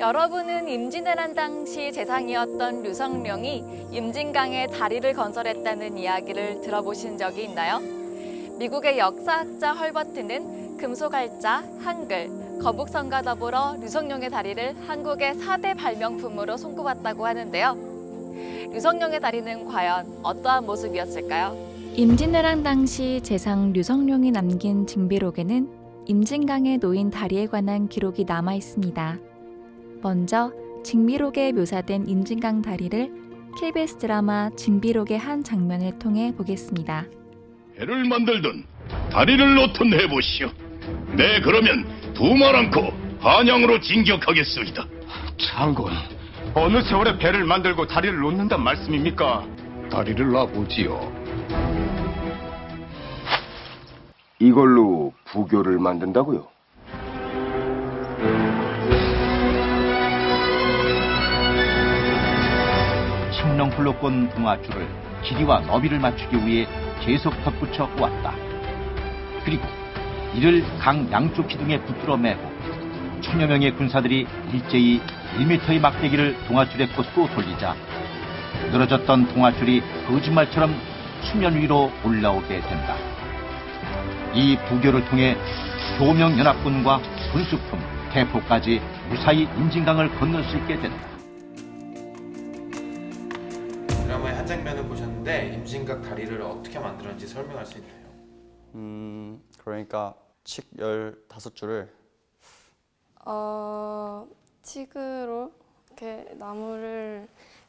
여러분은 임진왜란 당시 재상이었던 류성룡이 임진강에 다리를 건설했다는 이야기를 들어보신 적이 있나요? 미국의 역사학자 헐버트는 금속알자, 한글, 거북선과 더불어 류성룡의 다리를 한국의 4대 발명품으로 손꼽았다고 하는데요. 류성룡의 다리는 과연 어떠한 모습이었을까요? 임진왜란 당시 재상 류성룡이 남긴 징비록에는 임진강에 놓인 다리에 관한 기록이 남아 있습니다. 먼저 징비록에 묘사된 임진강 다리를 KBS 드라마 징비록의 한 장면을 통해 보겠습니다. 배를 만들든 다리를 놓든 해보시오. 네, 그러면 두말 않고 한양으로 진격하겠소이다. 장군, 어느 세월에 배를 만들고 다리를 놓는단 말씀입니까? 다리를 놔보지요. 이걸로 부교를 만든다고요? 청렁불로권 동아줄을 길이와 너비를 맞추기 위해 계속 덧붙여 보았다. 그리고 이를 강 양쪽 기둥에 붙들어 매고 천여 명의 군사들이 일제히 1m의 막대기를 동아줄의 곳으로 돌리자 늘어졌던 동아줄이 거짓말처럼 수면 위로 올라오게 된다. 이 부교를 통해 교명연합군과 군수품, 대포까지 무사히 임진강을 건널 수 있게 된다. 드라마의 한 장면을 보셨는데 임진각 다리를 어떻게 만들었는지 설명할 수 있나요? 그러니까 칡 15줄을 칡으로 이렇게 나무를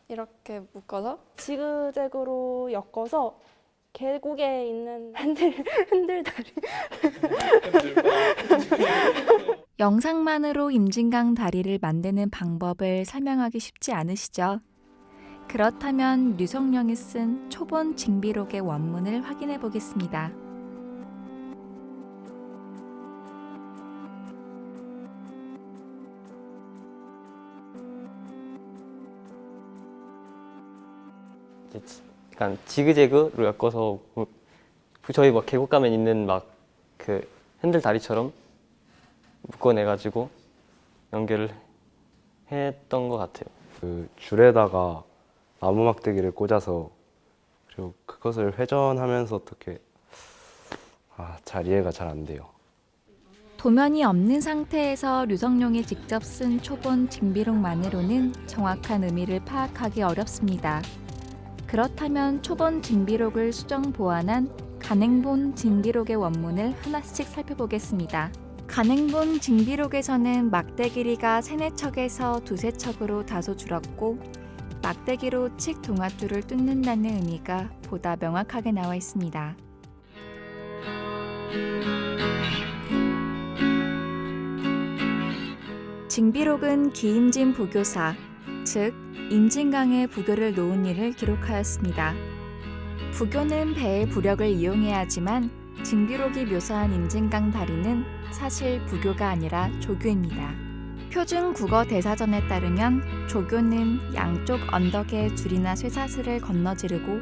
이렇게 묶어서 지그재그로 엮어서 계곡에 있는 흔들다리. 영상만으로 임진강 다리를 만드는 방법을 설명하기 쉽지 않으시죠? 그렇다면 류성룡이 쓴 초본 징비록의 원문을 확인해 보겠습니다. 약간 지그재그로 엮어서 저희 막 계곡 가면 있는 막 그 핸들 다리처럼 묶어내가지고 연결을 했던 것 같아요. 그 줄에다가 나무 막대기를 꽂아서 그리고 그것을 회전하면서 어떻게 잘 이해가 잘 안 돼요. 도면이 없는 상태에서 류성룡이 직접 쓴 초본 징비록만으로는 정확한 의미를 파악하기 어렵습니다. 그렇다면 초본 징비록을 수정 보완한 간행본 징비록의 원문을 하나씩 살펴보겠습니다. 간행본 징비록에서는 막대 길이가 3-4척에서 2-3척으로 다소 줄었고 막대기로 칡 동아줄을 뚫는다는 의미가 보다 명확하게 나와 있습니다. 징비록은 기임진 부교사, 즉 임진강에 부교를 놓은 일을 기록하였습니다. 부교는 배의 부력을 이용해야 하지만 징비록이 묘사한 임진강 다리는 사실 부교가 아니라 조교입니다. 표준 국어 대사전에 따르면 조교는 양쪽 언덕의 줄이나 쇠사슬을 건너지르고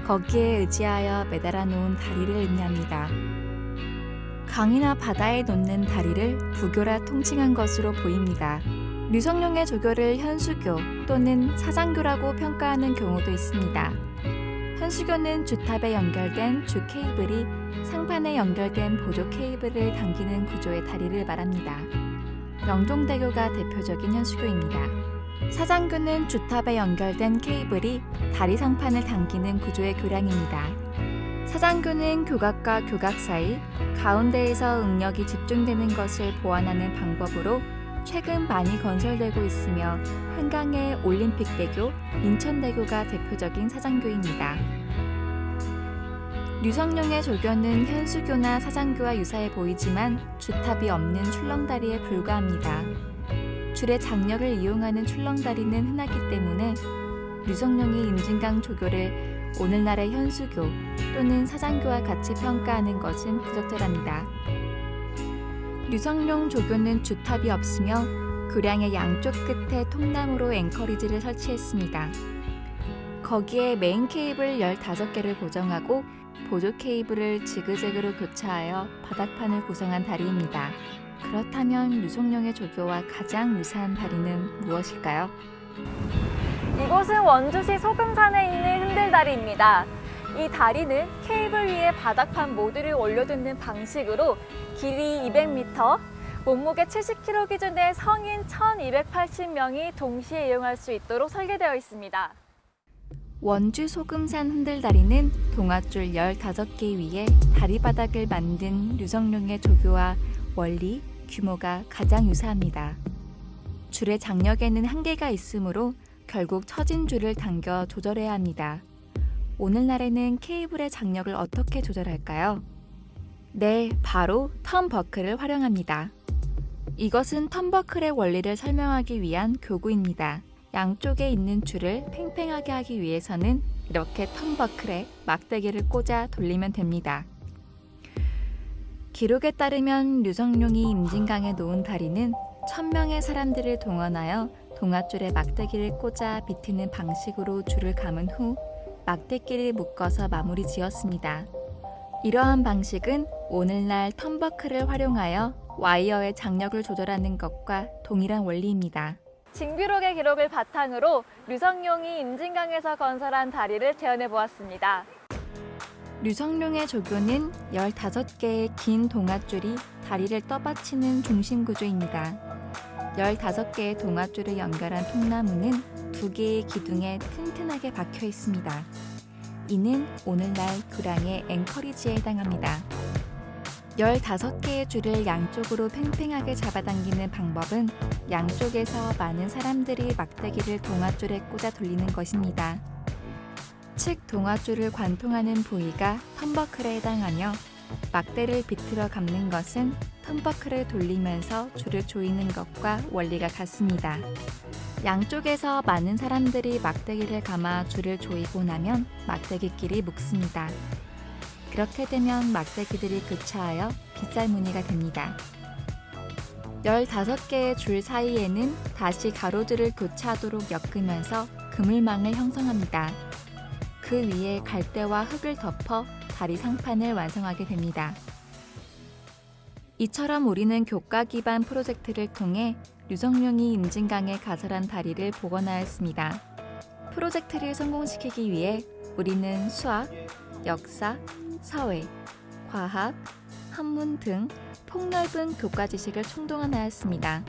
거기에 의지하여 매달아 놓은 다리를 의미합니다. 강이나 바다에 놓는 다리를 부교라 통칭한 것으로 보입니다. 류성룡의 조교를 현수교 또는 사장교라고 평가하는 경우도 있습니다. 현수교는 주탑에 연결된 주 케이블이 상판에 연결된 보조 케이블을 당기는 구조의 다리를 말합니다. 영종대교가 대표적인 현수교입니다. 사장교는 주탑에 연결된 케이블이 다리 상판을 당기는 구조의 교량입니다. 사장교는 교각과 교각 사이 가운데에서 응력이 집중되는 것을 보완하는 방법으로 최근 많이 건설되고 있으며 한강의 올림픽대교, 인천대교가 대표적인 사장교입니다. 류성룡의 조교는 현수교나 사장교와 유사해 보이지만 주탑이 없는 출렁다리에 불과합니다. 줄의 장력을 이용하는 출렁다리는 흔하기 때문에 류성룡이 임진강 조교를 오늘날의 현수교 또는 사장교와 같이 평가하는 것은 부적절합니다. 류성룡 조교는 주탑이 없으며 교량의 양쪽 끝에 통나무로 앵커리지를 설치했습니다. 거기에 메인 케이블 15개를 고정하고 보조 케이블을 지그재그로 교차하여 바닥판을 구성한 다리입니다. 그렇다면 류성룡의 조교와 가장 유사한 다리는 무엇일까요? 이곳은 원주시 소금산에 있는 흔들다리입니다. 이 다리는 케이블 위에 바닥판 모듈을 올려두는 방식으로 길이 200m, 몸무게 70kg 기준의 성인 1,280명이 동시에 이용할 수 있도록 설계되어 있습니다. 원주 소금산 흔들다리는 동아줄 15개 위에 다리바닥을 만든 류성룡의 조교와 원리, 규모가 가장 유사합니다. 줄의 장력에는 한계가 있으므로 결국 처진 줄을 당겨 조절해야 합니다. 오늘날에는 케이블의 장력을 어떻게 조절할까요? 네, 바로 턴버클을 활용합니다. 이것은 턴버클의 원리를 설명하기 위한 교구입니다. 양쪽에 있는 줄을 팽팽하게 하기 위해서는 이렇게 턴버클에 막대기를 꽂아 돌리면 됩니다. 기록에 따르면 류성룡이 임진강에 놓은 다리는 1000명의 사람들을 동원하여 동아줄에 막대기를 꽂아 비트는 방식으로 줄을 감은 후 막대기를 묶어서 마무리 지었습니다. 이러한 방식은 오늘날 턴버클을 활용하여 와이어의 장력을 조절하는 것과 동일한 원리입니다. 징비록의 기록을 바탕으로 류성룡이 임진강에서 건설한 다리를 재현해 보았습니다. 류성룡의 조교는 15개의 긴 동아줄이 다리를 떠받치는 중심 구조입니다. 15개의 동아줄을 연결한 통나무는 2개의 기둥에 튼튼하게 박혀 있습니다. 이는 오늘날 구랑의 앵커리지에 해당합니다. 15개의 줄을 양쪽으로 팽팽하게 잡아당기는 방법은 양쪽에서 많은 사람들이 막대기를 동아줄에 꽂아 돌리는 것입니다. 측 동아줄을 관통하는 부위가 턴버클에 해당하며 막대를 비틀어 감는 것은 턴버클을 돌리면서 줄을 조이는 것과 원리가 같습니다. 양쪽에서 많은 사람들이 막대기를 감아 줄을 조이고 나면 막대기끼리 묶습니다. 그렇게 되면 막대기들이 교차하여 빗살무늬가 됩니다. 15개의 줄 사이에는 다시 가로줄을 교차하도록 엮으면서 그물망을 형성합니다. 그 위에 갈대와 흙을 덮어 다리 상판을 완성하게 됩니다. 이처럼 우리는 교과 기반 프로젝트를 통해 류성룡이 임진강에 가설한 다리를 복원하였습니다. 프로젝트를 성공시키기 위해 우리는 수학, 역사, 사회, 과학, 한문 등 폭넓은 교과 지식을 총동원하였습니다.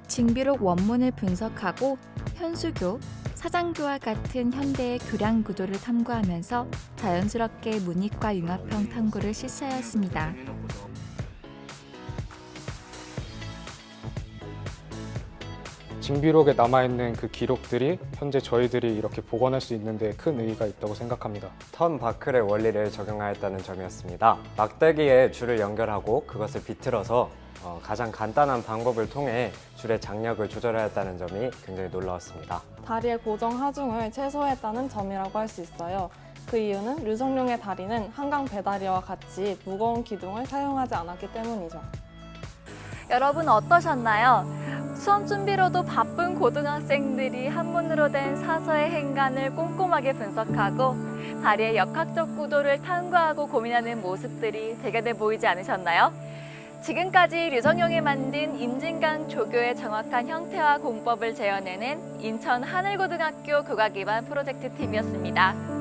징비록 원문을 분석하고 현수교, 사장교와 같은 현대의 교량 구조를 탐구하면서 자연스럽게 문이과 융합형 탐구를 실시하였습니다. 징비록에 남아있는 그 기록들이 현재 저희들이 이렇게 복원할 수 있는 데 큰 의의가 있다고 생각합니다. 턴버클의 원리를 적용하였다는 점이었습니다. 막대기에 줄을 연결하고 그것을 비틀어서 가장 간단한 방법을 통해 줄의 장력을 조절하였다는 점이 굉장히 놀라웠습니다. 다리의 고정 하중을 최소화했다는 점이라고 할 수 있어요. 그 이유는 류성룡의 다리는 한강 배다리와 같이 무거운 기둥을 사용하지 않았기 때문이죠. 여러분 어떠셨나요? 수험 준비로도 바쁜 고등학생들이 한문으로 된 사서의 행간을 꼼꼼하게 분석하고 다리의 역학적 구도를 탐구하고 고민하는 모습들이 대견해 보이지 않으셨나요? 지금까지 류성룡이 만든 임진강 조교의 정확한 형태와 공법을 재현해낸 인천 하늘고등학교 교과 기반 프로젝트 팀이었습니다.